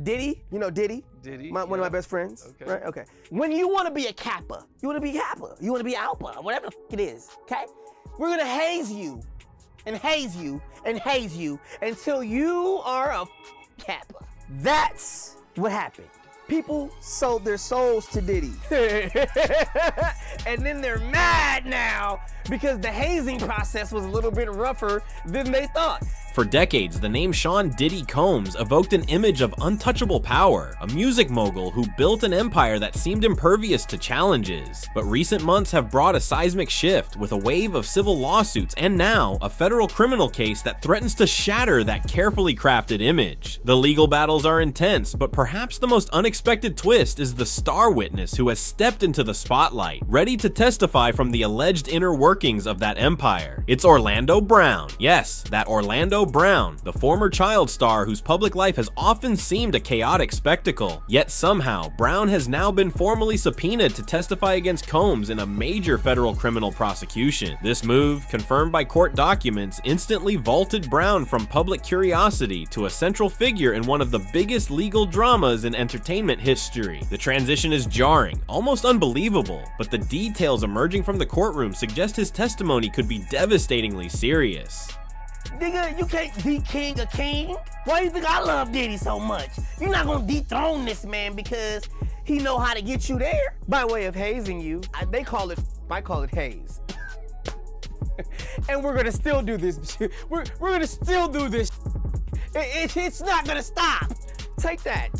Diddy, you know Diddy? Diddy, one of my best friends, Okay. right? Okay. When you want to be a Kappa, you want to be Kappa, you want to be Alpha, whatever the f it is, okay? We're gonna haze you, and haze you, and haze you until you are a Kappa. That's what happened. People sold their souls to Diddy. And then they're mad now because the hazing process was a little bit rougher than they thought. For decades, the name Sean Diddy Combs evoked an image of untouchable power, a music mogul who built an empire that seemed impervious to challenges. But recent months have brought a seismic shift, with a wave of civil lawsuits and now a federal criminal case that threatens to shatter that carefully crafted image. The legal battles are intense, but perhaps the most unexpected twist is the star witness who has stepped into the spotlight, ready to testify from the alleged inner workings of that empire. It's Orlando Brown. Yes, that Orlando Brown, the former child star whose public life has often seemed a chaotic spectacle. Yet somehow, Brown has now been formally subpoenaed to testify against Combs in a major federal criminal prosecution. This move, confirmed by court documents, instantly vaulted Brown from public curiosity to a central figure in one of the biggest legal dramas in entertainment history. The transition is jarring, almost unbelievable, but the details emerging from the courtroom suggest his testimony could be devastatingly serious. Nigga, you can't de-king a king. Why do you think I love Diddy so much? You're not gonna dethrone this man because he know how to get you there. By way of hazing you, I call it haze. And we're gonna still do this. We're gonna still do this. It's not gonna stop. Take that.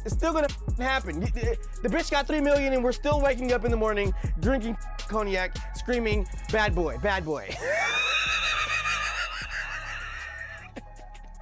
It's still gonna happen. The bitch got 3 million and we're still waking up in the morning, drinking cognac, screaming, bad boy, bad boy.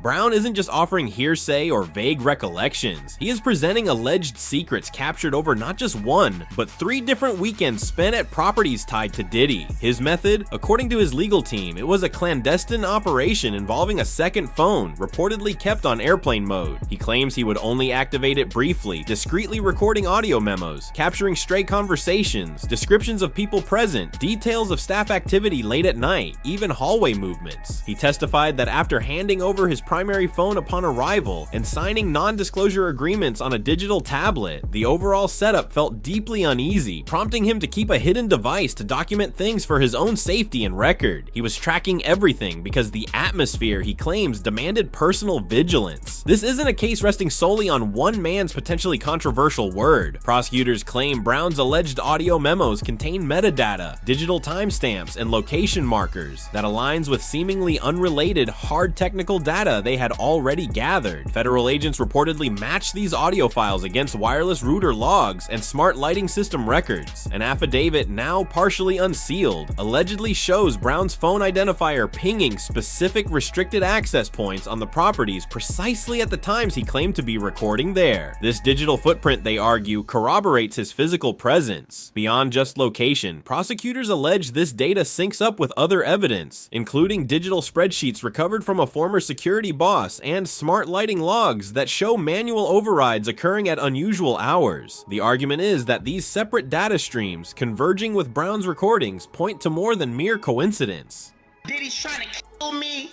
Brown isn't just offering hearsay or vague recollections. He is presenting alleged secrets captured over not just one, but 3 different weekends spent at properties tied to Diddy. His method? According to his legal team, it was a clandestine operation involving a second phone, reportedly kept on airplane mode. He claims he would only activate it briefly, discreetly recording audio memos, capturing stray conversations, descriptions of people present, details of staff activity late at night, even hallway movements. He testified that after handing over his primary phone upon arrival and signing non-disclosure agreements on a digital tablet, the overall setup felt deeply uneasy, prompting him to keep a hidden device to document things for his own safety and record. He was tracking everything because the atmosphere, he claims, demanded personal vigilance. This isn't a case resting solely on one man's potentially controversial word. Prosecutors claim Brown's alleged audio memos contain metadata, digital timestamps, and location markers that aligns with seemingly unrelated hard technical data they had already gathered. Federal agents reportedly matched these audio files against wireless router logs and smart lighting system records. An affidavit, now partially unsealed, allegedly shows Brown's phone identifier pinging specific restricted access points on the properties precisely at the times he claimed to be recording there. This digital footprint, they argue, corroborates his physical presence. Beyond just location, prosecutors allege this data syncs up with other evidence, including digital spreadsheets recovered from a former security boss and smart lighting logs that show manual overrides occurring at unusual hours. The argument is that these separate data streams converging with Brown's recordings point to more than mere coincidence. Diddy's trying to kill me.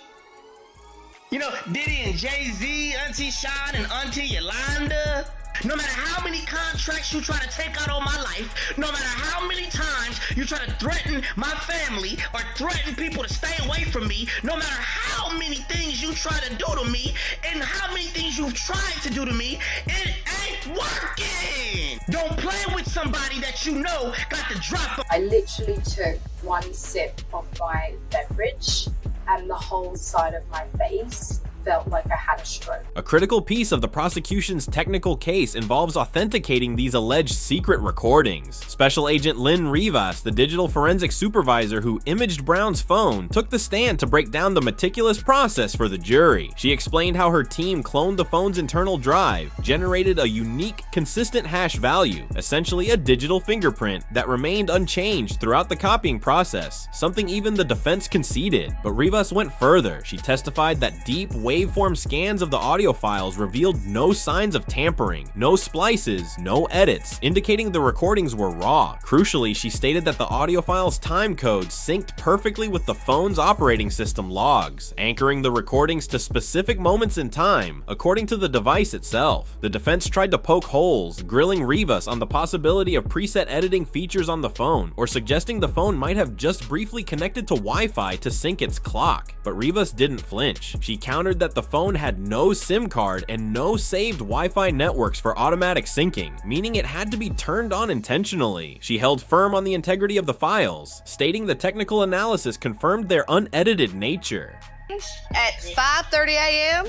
You know, Diddy and Jay-Z, Auntie Sean and Auntie Yolanda. No matter how many contracts you try to take out on my life, no matter how many times you try to threaten my family or threaten people to stay away from me, no matter how many things you try to do to me and how many things you've tried to do to me, it ain't working. Don't play with somebody that you know got the drop. I literally took one sip of my beverage and the whole side of my face felt like I had a stroke. A critical piece of the prosecution's technical case involves authenticating these alleged secret recordings. Special Agent Lynn Rivas, the digital forensic supervisor who imaged Brown's phone, took the stand to break down the meticulous process for the jury. She explained how her team cloned the phone's internal drive, generated a unique, consistent hash value, essentially a digital fingerprint that remained unchanged throughout the copying process, something even the defense conceded. But Rivas went further. She testified that deep waveform scans of the audio audio files revealed no signs of tampering, no splices, no edits, indicating the recordings were raw. Crucially, she stated that the audio files' time codes synced perfectly with the phone's operating system logs, anchoring the recordings to specific moments in time, according to the device itself. The defense tried to poke holes, grilling Rivas on the possibility of preset editing features on the phone, or suggesting the phone might have just briefly connected to Wi-Fi to sync its clock. But Rivas didn't flinch. She countered that the phone had no SIM card and no saved Wi-Fi networks for automatic syncing, meaning it had to be turned on intentionally. She held firm on the integrity of the files, stating the technical analysis confirmed their unedited nature. At 5:30 a.m.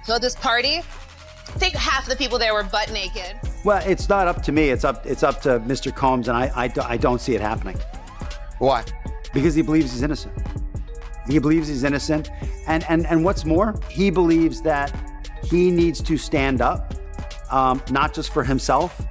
So this party, I think half the people there were butt naked. Well, it's not up to me. It's up to Mr. Combs, and I don't see it happening. Why? Because he believes he's innocent. He believes he's innocent, and what's more, he believes that he needs to stand up, not just for himself,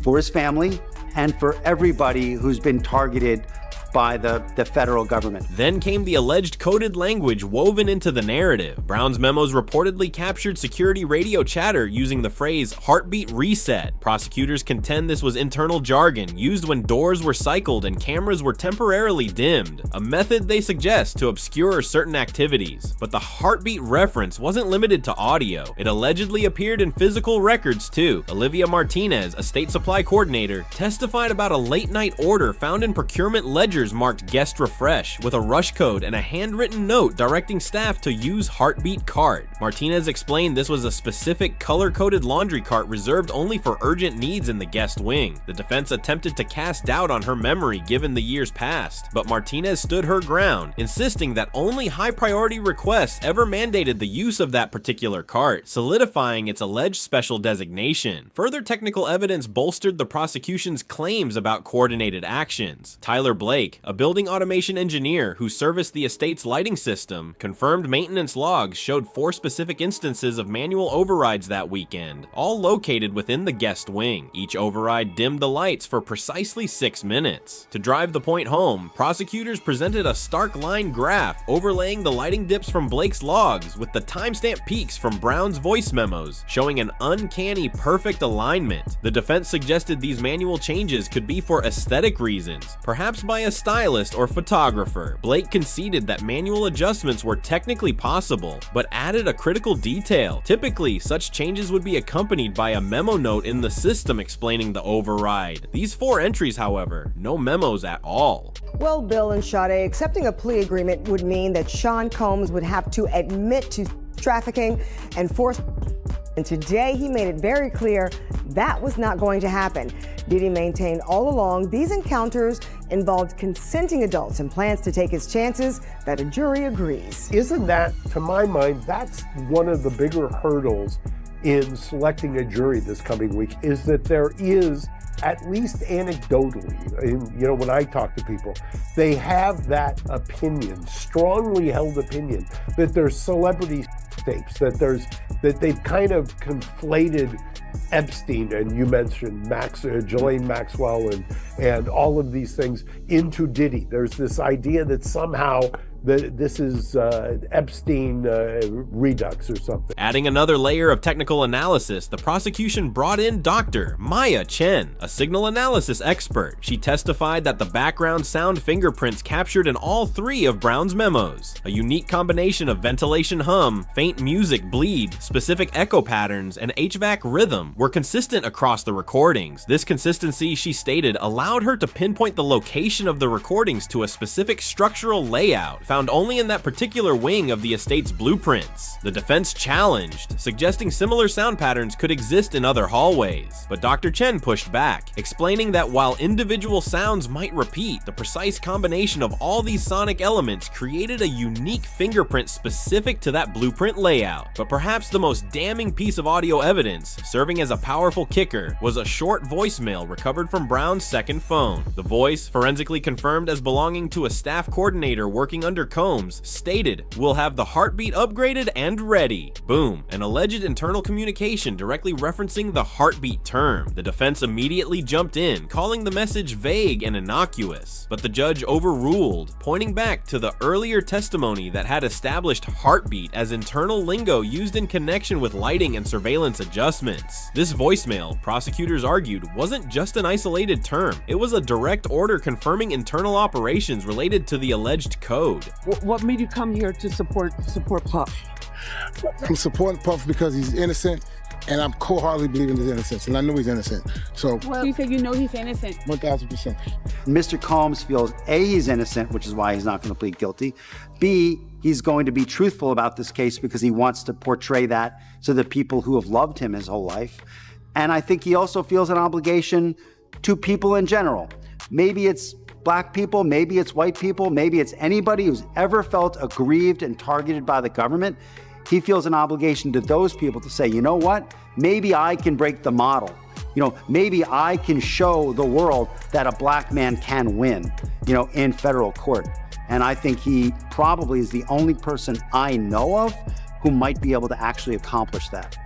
for his family, and for everybody who's been targeted by the federal government. Then came the alleged coded language woven into the narrative. Brown's memos reportedly captured security radio chatter using the phrase heartbeat reset. Prosecutors contend this was internal jargon used when doors were cycled and cameras were temporarily dimmed, a method they suggest to obscure certain activities. But the heartbeat reference wasn't limited to audio. It allegedly appeared in physical records too. Olivia Martinez, a state supply coordinator, testified about a late night order found in procurement ledgers marked guest refresh with a rush code and a handwritten note directing staff to use heartbeat cart. Martinez explained this was a specific color-coded laundry cart reserved only for urgent needs in the guest wing. The defense attempted to cast doubt on her memory given the years past, but Martinez stood her ground, insisting that only high-priority requests ever mandated the use of that particular cart, solidifying its alleged special designation. Further technical evidence bolstered the prosecution's claims about coordinated actions. Tyler Blake, a building automation engineer who serviced the estate's lighting system, confirmed maintenance logs showed 4 specific instances of manual overrides that weekend, all located within the guest wing. Each override dimmed the lights for precisely 6 minutes. To drive the point home, prosecutors presented a stark line graph overlaying the lighting dips from Blake's logs with the timestamp peaks from Brown's voice memos, showing an uncanny perfect alignment. The defense suggested these manual changes could be for aesthetic reasons, perhaps by a stylist or photographer. Blake conceded that manual adjustments were technically possible, but added a critical detail. Typically, such changes would be accompanied by a memo note in the system explaining the override. These 4 entries, however, no memos at all. Well, Bill and Sade, accepting a plea agreement would mean that Sean Combs would have to admit to trafficking and force. And today he made it very clear that was not going to happen. Diddy maintained all along these encounters involved consenting adults and plans to take his chances that a jury agrees. Isn't that, to my mind, that's one of the bigger hurdles in selecting a jury this coming week, is that there is, at least anecdotally, when I talk to people, they have that opinion, strongly held opinion, that there's celebrity tapes, that they've kind of conflated Epstein, and you mentioned Ghislaine Maxwell and all of these things, into Diddy. There's this idea that somehow this is Epstein redux or something. Adding another layer of technical analysis, the prosecution brought in Dr. Maya Chen, a signal analysis expert. She testified that the background sound fingerprints captured in all 3 of Brown's memos, a unique combination of ventilation hum, faint music bleed, specific echo patterns, and HVAC rhythm, were consistent across the recordings. This consistency, she stated, allowed her to pinpoint the location of the recordings to a specific structural layout found only in that particular wing of the estate's blueprints. The defense challenged, suggesting similar sound patterns could exist in other hallways, but Dr. Chen pushed back, explaining that while individual sounds might repeat, the precise combination of all these sonic elements created a unique fingerprint specific to that blueprint layout. But perhaps the most damning piece of audio evidence, serving as a powerful kicker, was a short voicemail recovered from Brown's second phone. The voice, forensically confirmed as belonging to a staff coordinator working under Mr. Combs stated, "We'll have the heartbeat upgraded and ready." Boom, an alleged internal communication directly referencing the heartbeat term. The defense immediately jumped in, calling the message vague and innocuous, but the judge overruled, pointing back to the earlier testimony that had established heartbeat as internal lingo used in connection with lighting and surveillance adjustments. This voicemail, prosecutors argued, wasn't just an isolated term. It was a direct order confirming internal operations related to the alleged code. What made you come here to support Puff? I'm supporting Puff because he's innocent, and I'm wholeheartedly believing his innocence, and I know he's innocent. So, Well, you say you know he's innocent. 1,000%. Mr. Combs feels A, he's innocent, which is why he's not going to plead guilty. B, he's going to be truthful about this case because he wants to portray that to the people who have loved him his whole life. And I think he also feels an obligation to people in general. Maybe it's black people, maybe it's white people, maybe it's anybody who's ever felt aggrieved and targeted by the government. He feels an obligation to those people to say, you know what, maybe I can break the model. Maybe I can show the world that a black man can win, in federal court. And I think he probably is the only person I know of who might be able to actually accomplish that.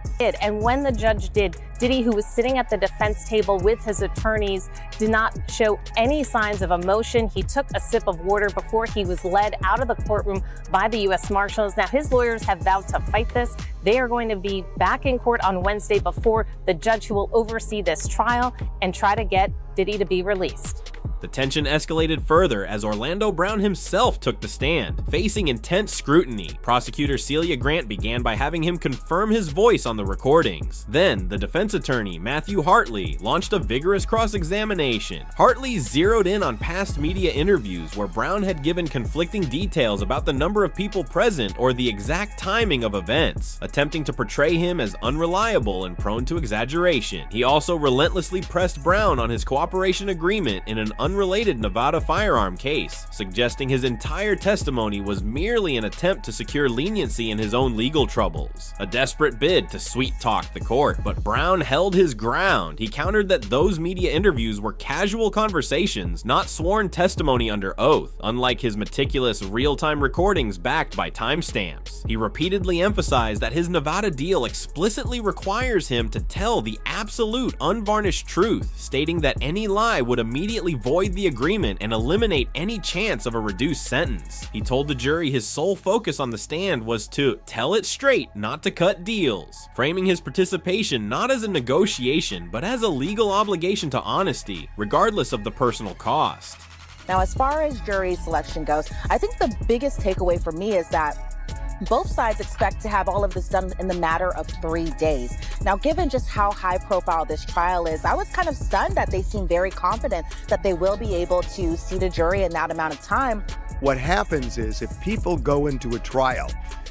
And when the judge did, Diddy, who was sitting at the defense table with his attorneys, did not show any signs of emotion. He took a sip of water before he was led out of the courtroom by the U.S. Marshals. Now, his lawyers have vowed to fight this. They are going to be back in court on Wednesday before the judge who will oversee this trial and try to get Diddy to be released. The tension escalated further as Orlando Brown himself took the stand, facing intense scrutiny. Prosecutor Celia Grant began by having him confirm his voice on the recordings. Then, the defense attorney, Matthew Hartley, launched a vigorous cross-examination. Hartley zeroed in on past media interviews where Brown had given conflicting details about the number of people present or the exact timing of events, attempting to portray him as unreliable and prone to exaggeration. He also relentlessly pressed Brown on his cooperation agreement in an unrelated Nevada firearm case, suggesting his entire testimony was merely an attempt to secure leniency in his own legal troubles. A desperate bid to sweet-talk the court, but Brown held his ground. He countered that those media interviews were casual conversations, not sworn testimony under oath, unlike his meticulous real-time recordings backed by timestamps. He repeatedly emphasized that his Nevada deal explicitly requires him to tell the absolute unvarnished truth, stating that any lie would immediately void the agreement and eliminate any chance of a reduced sentence. He told the jury his sole focus on the stand was to tell it straight, not to cut deals, framing his participation not as a negotiation, but as a legal obligation to honesty, regardless of the personal cost. Now, as far as jury selection goes, I think the biggest takeaway for me is that both sides expect to have all of this done in the matter of 3 days. Now, given just how high profile this trial is, I was kind of stunned that they seem very confident that they will be able to seat a jury in that amount of time. What happens is if people go into a trial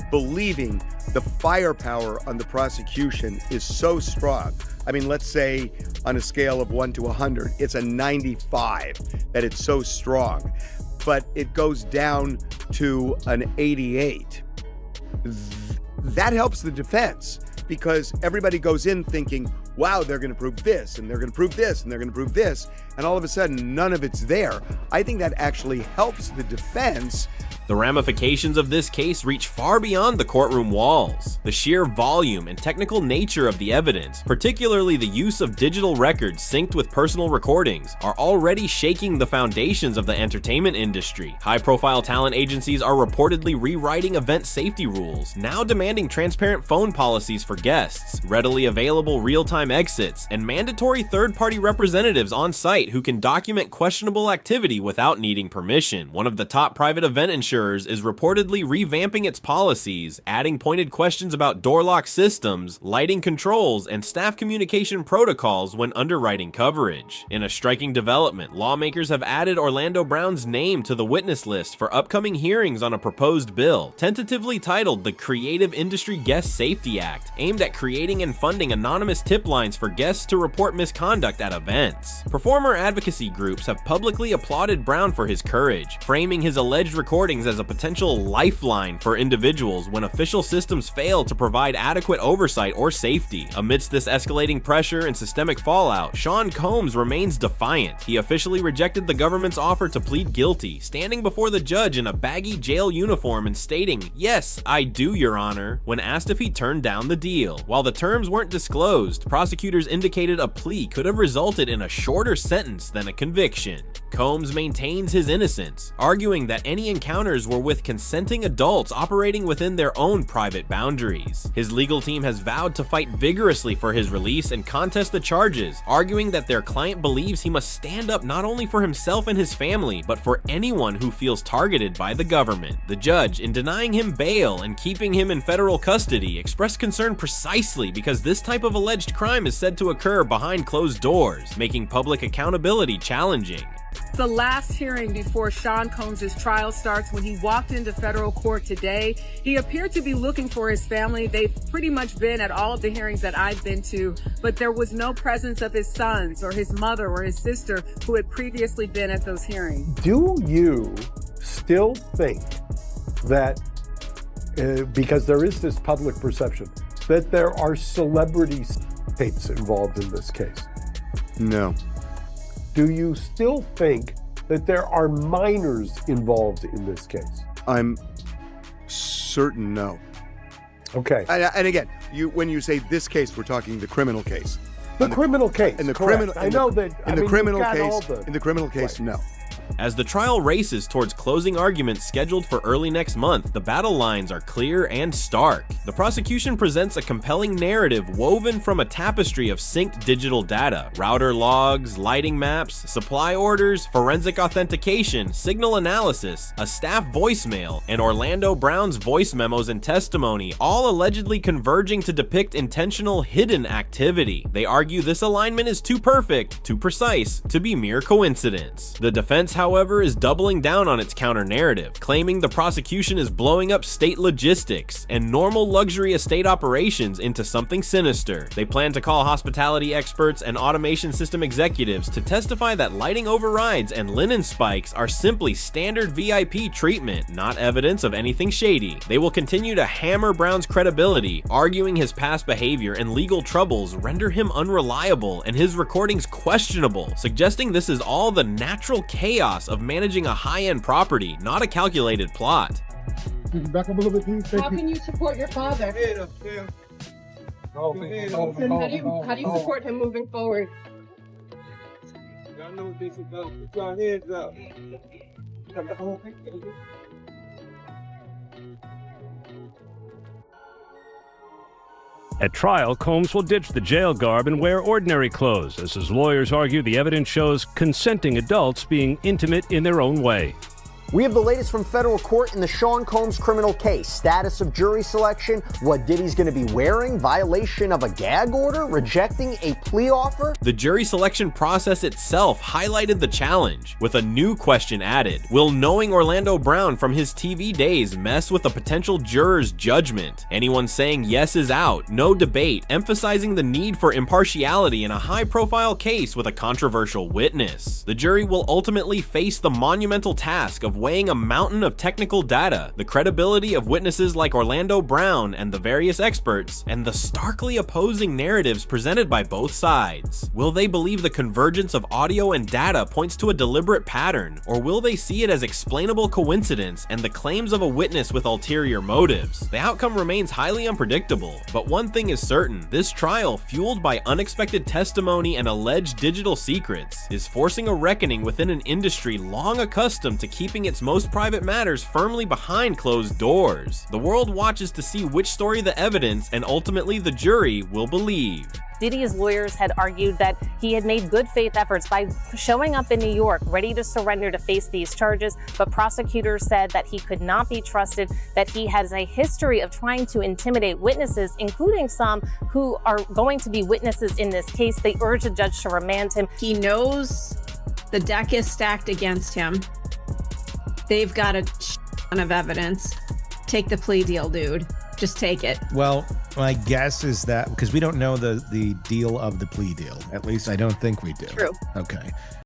believing the firepower on the prosecution is so strong, I mean, let's say on a scale of 1 to 100, it's a 95 that it's so strong, but it goes down to an 88. That helps the defense because everybody goes in thinking, wow, they're going to prove this, and they're going to prove this, and they're going to prove this, and all of a sudden, none of it's there. I think that actually helps the defense. The ramifications of this case reach far beyond the courtroom walls. The sheer volume and technical nature of the evidence, particularly the use of digital records synced with personal recordings, are already shaking the foundations of the entertainment industry. High-profile talent agencies are reportedly rewriting event safety rules, now demanding transparent phone policies for guests, readily available real-time exits, and mandatory third-party representatives on site who can document questionable activity without needing permission. One of the top private event insurers is reportedly revamping its policies, adding pointed questions about door lock systems, lighting controls, and staff communication protocols when underwriting coverage. In a striking development, lawmakers have added Orlando Brown's name to the witness list for upcoming hearings on a proposed bill, tentatively titled the Creative Industry Guest Safety Act, aimed at creating and funding anonymous tip lines for guests to report misconduct at events. Performer advocacy groups have publicly applauded Brown for his courage, framing his alleged recordings as a potential lifeline for individuals when official systems fail to provide adequate oversight or safety. Amidst this escalating pressure and systemic fallout, Sean Combs remains defiant. He officially rejected the government's offer to plead guilty, standing before the judge in a baggy jail uniform and stating, "Yes, I do, Your Honor," when asked if he turned down the deal. While the terms weren't disclosed, prosecutors indicated a plea could have resulted in a shorter sentence than a conviction. Combs maintains his innocence, arguing that any encounters were with consenting adults operating within their own private boundaries. His legal team has vowed to fight vigorously for his release and contest the charges, arguing that their client believes he must stand up not only for himself and his family, but for anyone who feels targeted by the government. The judge, in denying him bail and keeping him in federal custody, expressed concern precisely because this type of alleged crime is said to occur behind closed doors, making public accountability challenging. The last hearing before Sean Combs' trial starts, when he walked into federal court today, he appeared to be looking for his family. They've pretty much been at all of the hearings that I've been to, but there was no presence of his sons or his mother or his sister who had previously been at those hearings. Do you still think that, because there is this public perception, that there are celebrity tapes involved in this case? No. Do you still think that there are minors involved in this case? I'm certain no. Okay. And again, when you say this case, we're talking the criminal case. The criminal case. In the correct. criminal, I know that. In the criminal case, right. No. As the trial races towards closing arguments scheduled for early next month, the battle lines are clear and stark. The prosecution presents a compelling narrative woven from a tapestry of synced digital data: router logs, lighting maps, supply orders, forensic authentication, signal analysis, a staff voicemail, and Orlando Brown's voice memos and testimony, all allegedly converging to depict intentional hidden activity. They argue this alignment is too perfect, too precise, to be mere coincidence. The defense, however, is doubling down on its counter-narrative, claiming the prosecution is blowing up state logistics and normal luxury estate operations into something sinister. They plan to call hospitality experts and automation system executives to testify that lighting overrides and linen spikes are simply standard VIP treatment, not evidence of anything shady. They will continue to hammer Brown's credibility, arguing his past behavior and legal troubles render him unreliable and his recordings questionable, suggesting this is all the natural chaos of managing a high-end property, not a calculated plot. Back up a little bit, please. How can you support your father? How do you support him moving forward? At trial, Combs will ditch the jail garb and wear ordinary clothes, as his lawyers argue the evidence shows consenting adults being intimate in their own way. We have the latest from federal court in the Sean Combs criminal case. Status of jury selection, what Diddy's going to be wearing, violation of a gag order, rejecting a plea offer. The jury selection process itself highlighted the challenge, with a new question added. Will knowing Orlando Brown from his TV days mess with a potential juror's judgment? Anyone saying yes is out, no debate, emphasizing the need for impartiality in a high-profile case with a controversial witness. The jury will ultimately face the monumental task of weighing a mountain of technical data, the credibility of witnesses like Orlando Brown and the various experts, and the starkly opposing narratives presented by both sides. Will they believe the convergence of audio and data points to a deliberate pattern, or will they see it as explainable coincidence and the claims of a witness with ulterior motives? The outcome remains highly unpredictable, but one thing is certain: this trial, fueled by unexpected testimony and alleged digital secrets, is forcing a reckoning within an industry long accustomed to keeping its most private matters firmly behind closed doors. The world watches to see which story the evidence and ultimately the jury will believe. Diddy's lawyers had argued that he had made good faith efforts by showing up in New York, ready to surrender to face these charges, but prosecutors said that he could not be trusted, that he has a history of trying to intimidate witnesses, including some who are going to be witnesses in this case. They urged the judge to remand him. He knows the deck is stacked against him. They've got a ton of evidence. Take the plea deal, dude. just take it. Well, my guess is that because we don't know the deal of the plea deal. At least I don't think we do. True. Okay.